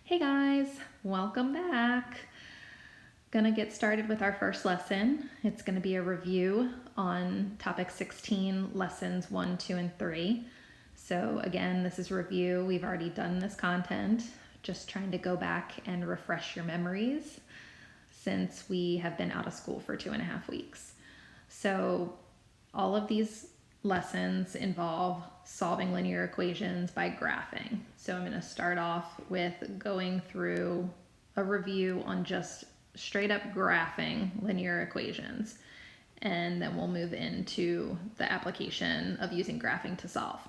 Hey guys, welcome back. Gonna get started with our first lesson. It's gonna be a review on topic 16, lessons 1, 2, and 3. So again, this is review. We've already done this content. Just trying to go back and refresh your memories since we have been out of school for 2.5 weeks. So all of these lessons involve solving linear equations by graphing. So I'm going to start off with going through a review on just straight up graphing linear equations, and then we'll move into the application of using graphing to solve.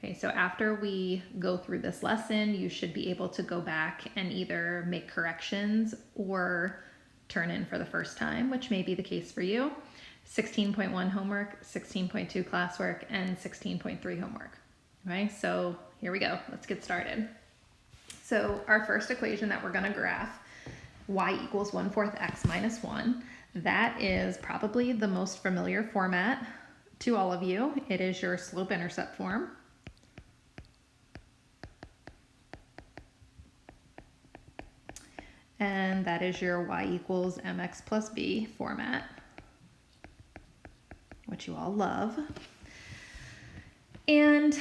Okay, so after we go through this lesson, you should be able to go back and either make corrections or turn in for the first time, which may be the case for you. 16.1 homework, 16.2 classwork, and 16.3 homework. Okay, so here we go. Let's get started. So our first equation that we're going to graph, y equals 1/4 x minus 1. That is probably the most familiar format to all of you. It is your slope-intercept form. And that is your y equals mx plus b format, which you all love. And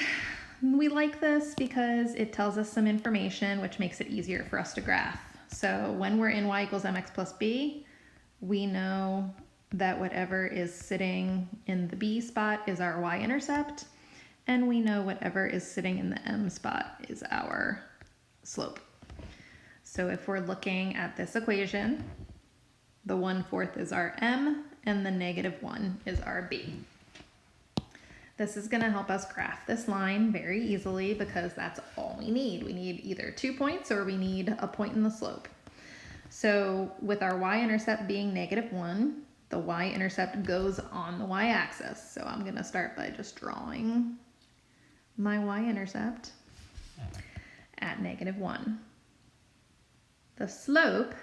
we like this because it tells us some information which makes it easier for us to graph. So when we're in y equals mx plus b, we know that whatever is sitting in the b spot is our y-intercept, and we know whatever is sitting in the m spot is our slope. So if we're looking at this equation, the 1/4 is our m, and the -1 is our b. This is going to help us graph this line very easily because that's all we need. We need either 2 points or we need a point in the slope. So with our y-intercept being -1, the y-intercept goes on the y-axis. So I'm going to start by just drawing my y-intercept at -1. The slope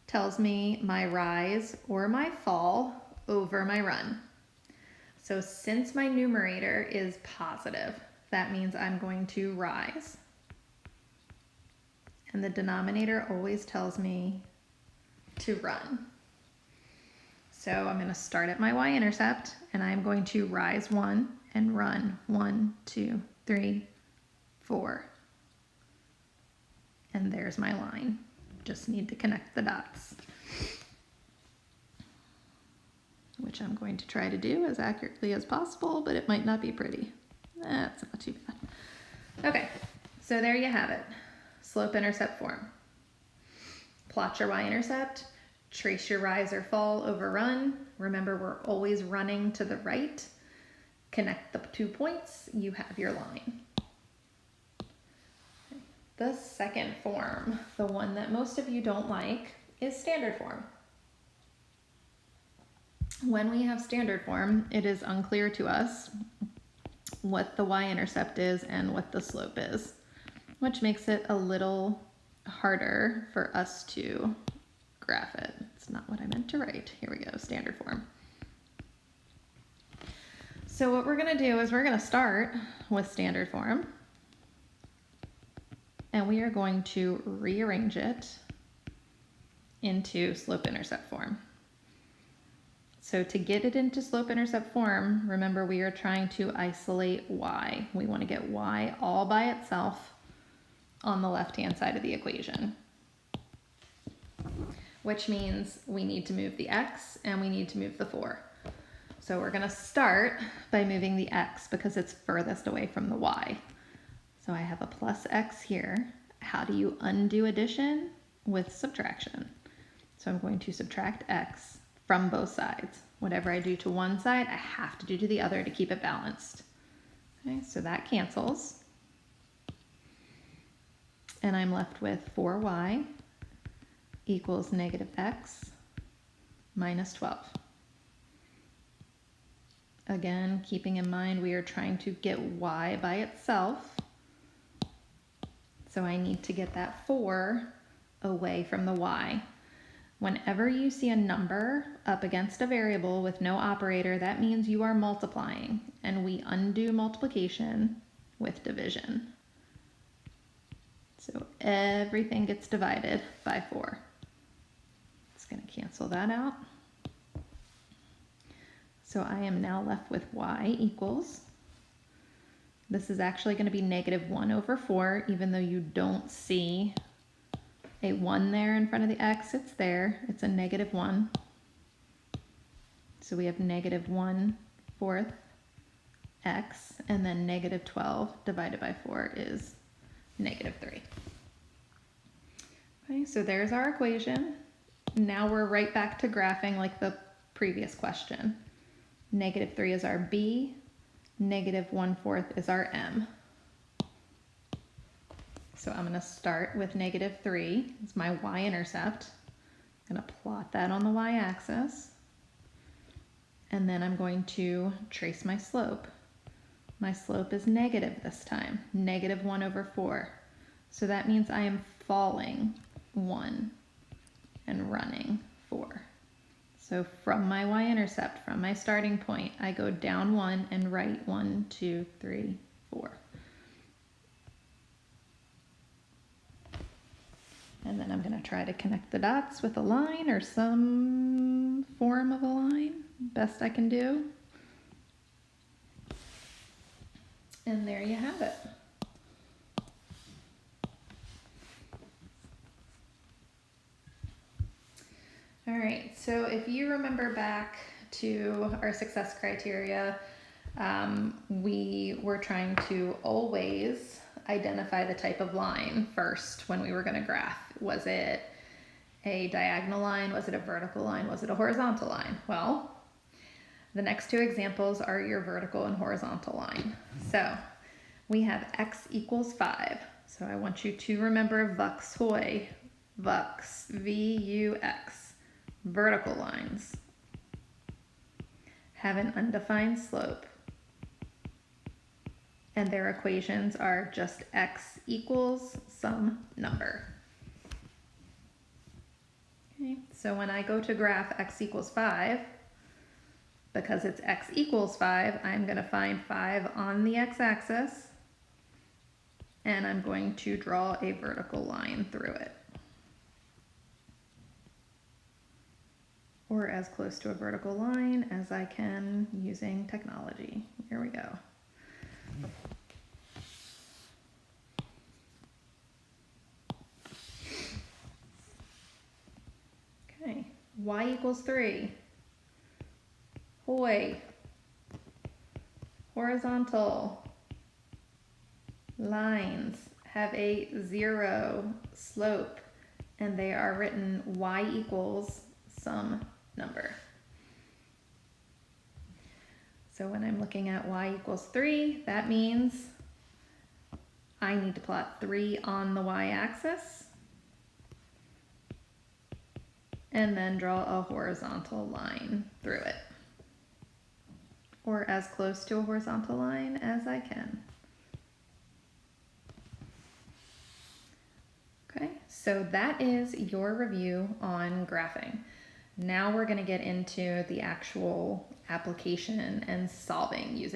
tells me my rise or my fall over my run. So since my numerator is positive, that means I'm going to rise. And the denominator always tells me to run. So I'm going to start at my y-intercept, and I'm going to rise 1 and run 1, 2, 3, 4. And there's my line. Just need to connect the dots, which I'm going to try to do as accurately as possible, but it might not be pretty. That's not too bad. Okay, so there you have it. Slope-intercept form. Plot your y-intercept, trace your rise or fall over run. Remember, we're always running to the right. Connect the 2 points, you have your line. The second form, the one that most of you don't like, is standard form. When we have standard form, it is unclear to us what the y-intercept is and what the slope is, which makes it a little harder for us to graph it. It's not what I meant to write. Here we go, standard form. So what we're going to do is we're going to start with standard form, and we are going to rearrange it into slope-intercept form. So to get it into slope-intercept form, remember we are trying to isolate y. We want to get y all by itself on the left-hand side of the equation, which means we need to move the x and we need to move the 4. So we're going to start by moving the x because it's furthest away from the y. So I have a plus x here. How do you undo addition? With subtraction. So I'm going to subtract x from both sides. Whatever I do to one side, I have to do to the other to keep it balanced. Okay, so that cancels. And I'm left with 4y equals -x minus 12. Again, keeping in mind we are trying to get y by itself. So I need to get that 4 away from the y. Whenever you see a number up against a variable with no operator, that means you are multiplying, and we undo multiplication with division. So everything gets divided by 4. It's going to cancel that out. So I am now left with y equals, this is actually going to be -1/4, even though you don't see a 1 there in front of the x, it's there. It's a -1. So we have -1/4 x, and then -12 divided by 4 is -3. Okay, so there's our equation. Now we're right back to graphing like the previous question. -3 is our b, -1/4 is our m. So I'm going to start with -3. It's my y-intercept. I'm going to plot that on the y-axis. And then I'm going to trace my slope. My slope is negative this time, -1/4. So that means I am falling 1 and running 4. So from my y-intercept, from my starting point, I go down 1 and right 1, 2, 3, 4. And then I'm going to try to connect the dots with a line or some form of a line, best I can do. And there you have it. All right, so if you remember back to our success criteria, we were trying to always identify the type of line first when we were going to graph. Was it a diagonal line? Was it a vertical line? Was it a horizontal line? Well, the next two examples are your vertical and horizontal line. So we have x equals 5. So I want you to remember vuxhoy, vux, V-U-X. Vertical lines have an undefined slope, and their equations are just x equals some number. Okay, so when I go to graph x equals 5, because it's x equals 5, I'm going to find 5 on the x-axis, and I'm going to draw a vertical line through it. Or as close to a vertical line as I can using technology. Here we go. Okay, y equals 3. Hoy. Horizontal lines have a 0 slope, and they are written y equals some number. So when I'm looking at y equals 3, that means I need to plot 3 on the y-axis and then draw a horizontal line through it, or as close to a horizontal line as I can. Okay, so that is your review on graphing. Now we're going to get into the actual application and solving using